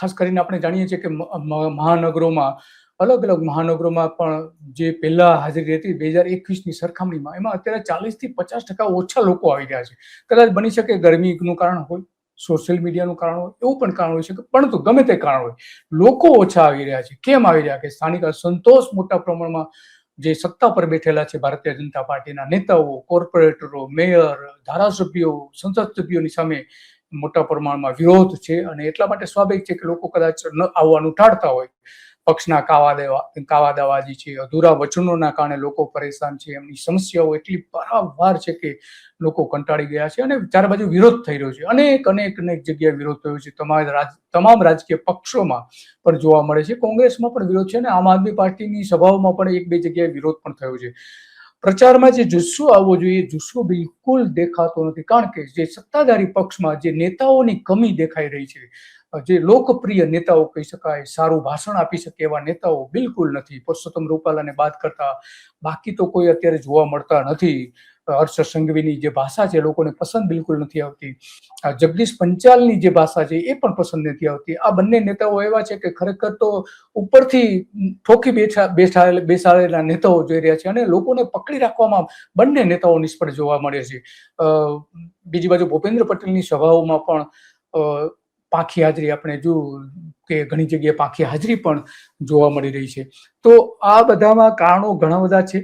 ખાસ કરીને આપણે જાણીએ છીએ કે મહાનગરોમાં અલગ અલગ મહાનગરોમાં પણ જે પહેલા હાજરી હતી 2021ની સરખામણીમાં એમાં અત્યારે 40 થી 50% ઓછા લોકો આવી રહ્યા છે. કદાચ બની શકે ગરમીનું કારણ હોય, સોશિયલ મીડિયાનું કારણ હોય, એવું પણ કારણ હોઈ શકે, પરંતુ ગમે તે કારણ હોય, લોકો ઓછા આવી રહ્યા છે. કેમ આવી રહ્યા? કે સ્થાનિક અસંતોષ મોટા પ્રમાણમાં જે સત્તા પર બેઠેલા છે ભારતીય જનતા પાર્ટીના નેતાઓ, કોર્પોરેટરો, મેયર, ધારાસભ્યો, સંસદ સભ્યોની સામે મોટા પ્રમાણમાં વિરોધ છે અને એટલા માટે સ્વાભાવિક છે કે લોકો કદાચ ન આવવાનું ટાળતા હોય. પક્ષના કાવાદાવાજી છે, અધૂરા વચનોના કારણે લોકો પરેશાન છે, એમની સમસ્યાઓ એટલી પારાવાર છે કે લોકો કંટાળી ગયા છે અને ચારે બાજુ વિરોધ થઈ રહ્યો છે. અનેક જગ્યાએ વિરોધ થયો છે. તમામ રાજકીય પક્ષોમાં પણ જોવા મળે છે. કોંગ્રેસમાં પણ વિરોધ છે અને આમ આદમી પાર્ટીની સભાઓમાં પણ 1-2 જગ્યાએ વિરોધ પણ થયો છે. પ્રચારમાં જે જુસ્સો આવવો જોઈએ, જુસ્સો બિલકુલ દેખાતો નથી, કારણ કે જે સત્તાધારી પક્ષમાં જે નેતાઓની કમી દેખાઈ રહી છે, જે લોકપ્રિય નેતાઓ કહી શકાય, સારું ભાષણ આપી શકે એવા નેતાઓ બિલકુલ નથી. પરસોત્તમ રૂપાલાને બાદ કરતા બાકી તો કોઈ અત્યારે જોવા મળતા નથી. હર્ષ સંઘવીની જે ભાષા છે લોકોને પસંદ બિલકુલ નથી આવતી. જગદીશ પંચાલની જે ભાષા છે એ પણ પસંદ નથી આવતી. આ બંને નેતાઓ એવા છે કે ખરેખર તો ઉપરથી ઠોકી બેસાડેલા નેતાઓ જોઈ રહ્યા છે અને લોકોને પકડી રાખવામાં બંને નેતાઓ નિષ્ફળ જોવા મળે છે. બીજી બાજુ ભૂપેન્દ્ર પટેલની સભાઓમાં પણ પાંખી હાજરી આપણે જોયું કે ઘણી જગ્યાએ પાંખી હાજરી પણ જોવા મળી રહી છે. તો આ બધામાં કારણો ઘણા બધા છે.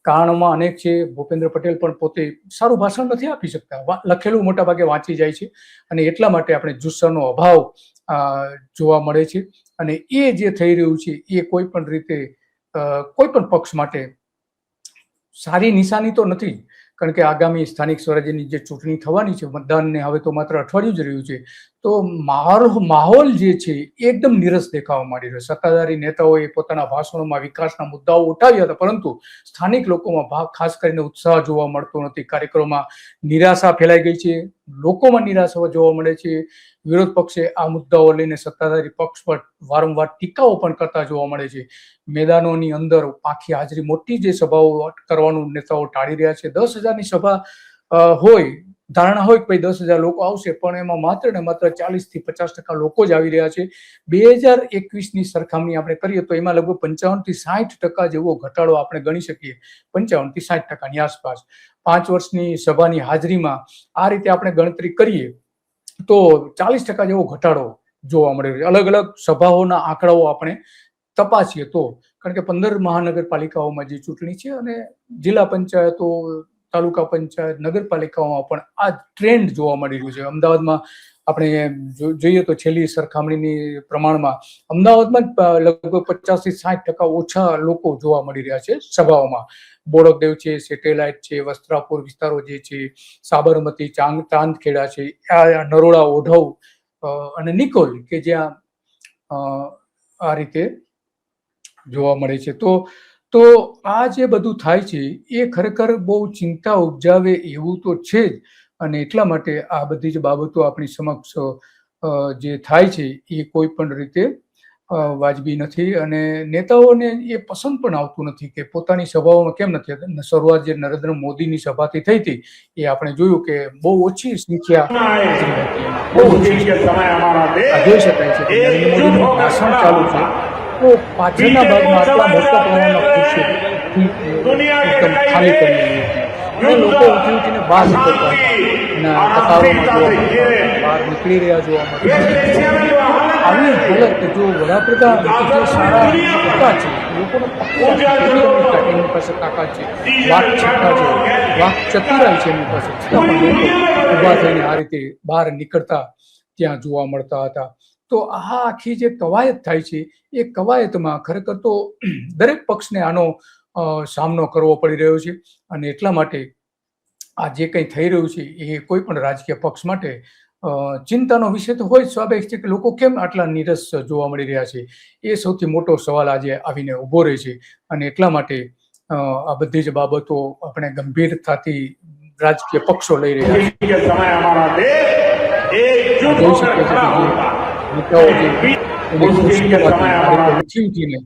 કારણોમાં અનેક છે. ભૂપેન્દ્ર પટેલ પણ પોતે સારું ભાષણ નથી આપી શકતા, લખેલું મોટા ભાગે વાંચી જાય છે અને એટલા માટે આપણે જુસ્સાનો અભાવ જોવા મળે છે. અને એ જે થઈ રહ્યું છે એ કોઈ પણ રીતે કોઈ પણ પક્ષ માટે સારી નિશાની તો નથી, કારણ કે આગામી સ્થાનિક સ્વરાજ્યની જે ચૂંટણી થવાની છે, મતદાનને હવે તો માત્ર અઠવાડિયું જ રહ્યું છે, તો માહોલ જે છે એકદમ નીરસ દેખાવા માંડી રહ્યો. સત્તાધારી નેતાઓએ પોતાના ભાષણોમાં વિકાસના મુદ્દાઓ ઉઠાવ્યા હતા, પરંતુ સ્થાનિક લોકોમાં ખાસ કરીને ઉત્સાહ જોવા મળતો નથી. કાર્યક્રમમાં નિરાશા ફેલાઈ ગઈ છે, લોકોમાં નિરાશા જોવા મળે છે. વિરોધ પક્ષે આ મુદ્દાઓ લઈને સત્તાધારી પક્ષ પર વારંવાર ટીકાઓ પણ કરતા જોવા મળે છે. મેદાનોની અંદર પાંખી હાજરી, મોટી જે સભાઓ કરવાનું નેતાઓ ટાળી રહ્યા છે. 10,000ની સભા હોય, ધારણા હોય કે 10,000 લોકો આવશે, પણ એમાં માત્ર ને માત્ર 40 થી 50% લોકો જ આવી રહ્યા છે. 2021ની સરખામણી આપણે કરીએ તો એમાં લગભગ 55 થી 60% જેવો ઘટાડો આપણે ગણી શકીએ. 55 થી 60%ની આસપાસ 5 વર્ષની સભાની હાજરીમાં આ રીતે આપણે ગણતરી કરીએ તો 40% જેવો ઘટાડો જોવા મળી રહ્યો છે. અલગ અલગ સભાઓના આંકડાઓ આપણે તપાસીએ તો, કારણ કે 15 મહાનગરપાલિકાઓમાં જે ચૂંટણી છે અને જિલ્લા પંચાયતો, તાલુકા પંચાયત, નગરપાલિકાઓમાં પણ આ ટ્રેન્ડ જોવા મળી રહ્યું છે. અમદાવાદમાં આપણે જોઈએ તો છેલ્લી સરખામણીની પ્રમાણમાં અમદાવાદમાં લગભગ 50 થી 60% ઓછા લોકો જોવા મળી રહ્યા છે સભાઓમાં. બોડકદેવ છે, સેટેલાઇટ છે, વસ્ત્રાપુર વિસ્તારો જે છે, સાબરમતી, ચાંદખેડા છે, નરોડા, ઓઢવ અને નિકોલ કે જ્યાં આ રીતે જોવા મળે છે. તો આ જે બધું થાય છે એ ખરેખર બહુ ચિંતા ઉપજાવે એવું તો છે જ, અને એટલા માટે આ બધી જ બાબતો આપણી સમક્ષ જે થાય છે એ કોઈ પણ રીતે વાજબી નથી અને નેતાઓને એ પસંદ પણ આવતું નથી કે પોતાની સભાઓમાં કેમ નથી. શરૂઆત જે નરેન્દ્ર મોદીની સભાથી થઈ હતી એ આપણે જોયું કે બહુ ઓછી સંખ્યા જોઈ શકાય છે કે નરેન્દ્ર મોદીનું ભાષણ ચાલુ છે તો પાછળના ભાગમાં આટલા મોટા પ્રમાણમાં એકદમ ખાલી પડી રહી હતી અને લોકો ઉઠીને બહાર નીકળતા હતા, કતારોમાં બહાર નીકળી રહ્યા જોવા મળે. આવી હાલત જો વડાપ્રધાન જે સારા નેતા છે, લોકોને એમની પાસે તાકાત છે, વાક ચતુરાઈ છે એમની પાસે, છતાં પણ લોકો ઉભા થઈને આ રીતે બહાર નીકળતા ત્યાં જોવા મળતા હતા. તો આ આખી જે કવાયત થાય છે એ કવાયતમાં ખરેખર તો દરેક પક્ષને આનો સામનો કરવો પડી રહ્યો છે અને એટલા માટે આ જે કંઈ થઈ રહ્યું છે એ કોઈ પણ રાજકીય પક્ષ માટે ચિંતાનો વિષય તો હોય. સ્વાભાવિક છે કે લોકો કેમ આટલા નીરસ જોવા મળી રહ્યા છે એ સૌથી મોટો સવાલ આજે આવીને ઉભો રહે છે અને એટલા માટે આ બધી જ બાબતો આપણે ગંભીરતાથી રાજકીય પક્ષો લઈ રહ્યા છે. જોઈ શકીએ છીએ કે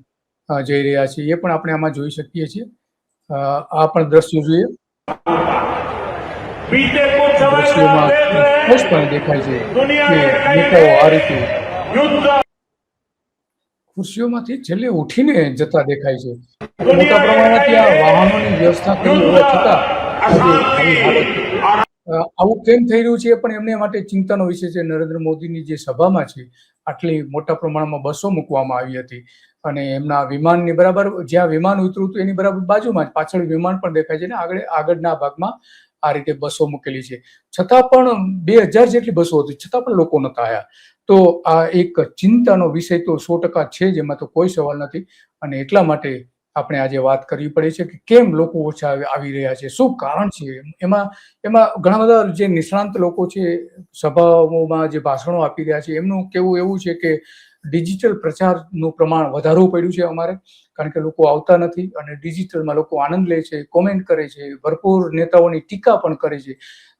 જઈ રહ્યા છે એ પણ આપણે આમાં જોઈ શકીએ છીએ. આ પણ દ્રશ્યો જોઈએ, દ્રશ્યોમાં સ્પષ્ટપણે દેખાય છે કે નેતાઓ આ રીતે ખુરશીઓમાંથી છેલ્લે ઉઠીને જતા દેખાય છે. મોટા પ્રમાણમાં ત્યાં વાહનોની વ્યવસ્થા કરી હોવા છતાં આજે આવી હાલત. આવું કેમ થઈ રહ્યું છે એ પણ એમને માટે ચિંતાનો વિષય છે. નરેન્દ્ર મોદીની જે સભામાં છે આટલી મોટા પ્રમાણમાં બસો મૂકવામાં આવી હતી અને એમના વિમાનની બરાબર જ્યાં વિમાન ઉતર્યું હતું એની બરાબર બાજુમાં જ પાછળ વિમાન પણ દેખાય છે ને આગળના ભાગમાં આ રીતે બસો મૂકેલી છે. છતાં પણ 2000 જેટલી બસો હતી, છતાં પણ લોકો નતા આવ્યા. તો આ એક ચિંતાનો વિષય તો 100% છે જ, એમાં તો કોઈ સવાલ નથી. અને એટલા માટે આપણે આજે વાત કરવી પડે છે કે કેમ લોકો ઓછા આવી રહ્યા છે, શું કારણ છે. એમાં ઘણા બધા જે નિષ્ણાંત લોકો છે, સભાઓમાં જે ભાષણો આપી રહ્યા છે, એમનું કહેવું એવું છે કે ડિજિટલ પ્રચારનું પ્રમાણ વધારવું પડ્યું છે અમારે, કારણ કે લોકો આવતા નથી અને ડિજિટલમાં લોકો આનંદ લે છે, કોમેન્ટ કરે છે, ભરપૂર નેતાઓની ટીકા પણ કરે છે.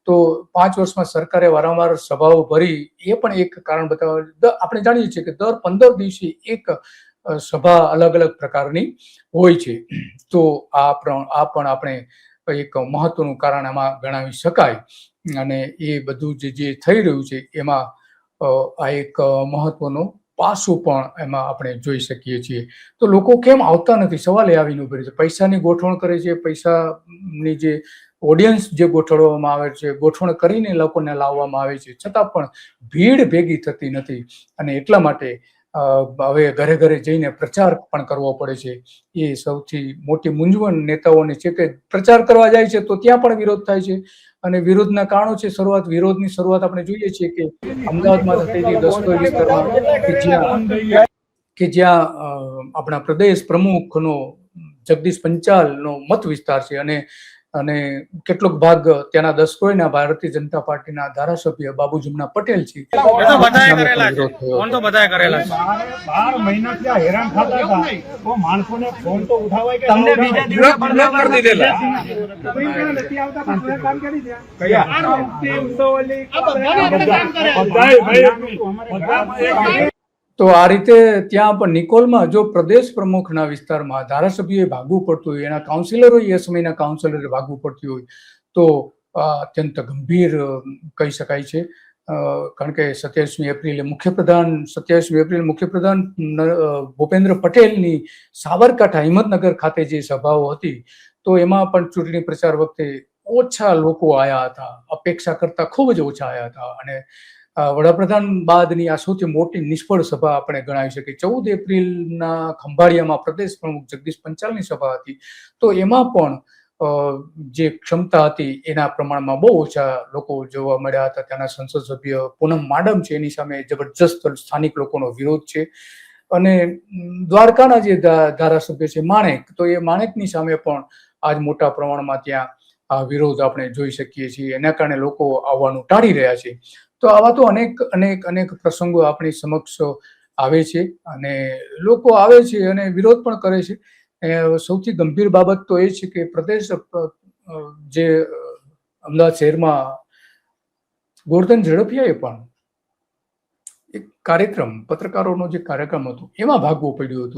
તો 5 વર્ષમાં સરકારે વારંવાર સભાઓ ભરી એ પણ એક કારણ બતાવે. આપણે જાણીએ છીએ કે દર 15 દિવસે એક સભા અલગ અલગ પ્રકારની હોય છે. તો આ પણ આપણે એક મહત્વનું કારણ આમાં ગણાવી શકાય. અને એ બધું જે થઈ રહ્યું છે એમાં આ એક મહત્વનો પાસું પણ એમાં આપણે જોઈ શકીએ છીએ. તો લોકો કેમ આવતા નથી, સવાલ એ આવીને ઉભો રહે છે. પૈસાની ગોઠવણ કરે છે, પૈસાની જે ઓડિયન્સ જે ગોઠવવામાં આવે છે, ગોઠવણ કરીને લોકોને લાવવામાં આવે છે, છતાં પણ ભીડ ભેગી થતી નથી. અને એટલા માટે હવે ઘરે ઘરે જઈને પ્રચાર પણ કરવો પડે છે. એ સૌથી મોટી મૂંઝવણ નેતાઓની છે કે પ્રચાર કરવા જાય છે તો ત્યાં પણ વિરોધ થાય છે. અને વિરોધના કારણો છે. વિરોધની શરૂઆત આપણે જોઈએ છીએ કે અમદાવાદમાં થતી હતી દસકોઈ વિસ્તારમાં, કે જ્યાં આપણા પ્રદેશ પ્રમુખનો જગદીશ પંચાલનો મત વિસ્તાર છે અને કેટલોક ભાગ ત્યાંના દસકોઈના ભારતીય જનતા પાર્ટીના ધારાસભ્ય બાબુ જમના પટેલ છે. તો આ રીતે ત્યાં પણ નિકોલમાં જો પ્રદેશ પ્રમુખના વિસ્તારમાં ધારાસભ્યોએ ભાગવું પડતું હોય, એના કાઉન્સિલરોએ એ સમયના કાઉન્સિલરે ભાગવું પડતું હોય તો અત્યંત ગંભીર કહી શકાય છે. કારણ કે 27મી એપ્રિલે મુખ્યપ્રધાન ભૂપેન્દ્ર પટેલની સાબરકાંઠા હિંમતનગર ખાતે જે સભાઓ હતી તો એમાં પણ ચૂંટણી પ્રચાર વખતે ઓછા લોકો આવ્યા હતા, અપેક્ષા કરતા ખૂબ જ ઓછા આવ્યા હતા. અને વડાપ્રધાન બાદની આ સૌથી મોટી નિષ્ફળ સભા આપણે ગણાવી શકીએ. 14 એપ્રિલના ખંભાળિયામાં પ્રદેશ પ્રમુખ જગદીશ પંચાલની સભા હતી તો એમાં પણ જે ક્ષમતા હતી એના પ્રમાણમાં બહુ ઓછા લોકો જોવા મળ્યા હતા. ત્યાંના સંસદ સભ્ય પૂનમ માડમ છે, એની સામે જબરજસ્ત સ્થાનિક લોકોનો વિરોધ છે. અને દ્વારકાના જે ધારાસભ્ય છે માણેક, તો એ માણેકની સામે પણ આજ મોટા પ્રમાણમાં ત્યાં આ વિરોધ આપણે જોઈ શકીએ છીએ. એના કારણે લોકો આવવાનું ટાળી રહ્યા છે. તો આવા તો અનેક પ્રસંગો આપણી સમક્ષ આવે છે અને લોકો આવે છે અને વિરોધ પણ કરે છે. સૌથી ગંભીર બાબત તો એ છે કે પ્રદેશ જે અમદાવાદ શહેરમાં ગોરધન ઝડફિયાએ પણ એક કાર્યક્રમ, પત્રકારોનો જે કાર્યક્રમ હતો એમાં ભાગવું પડ્યું હતું.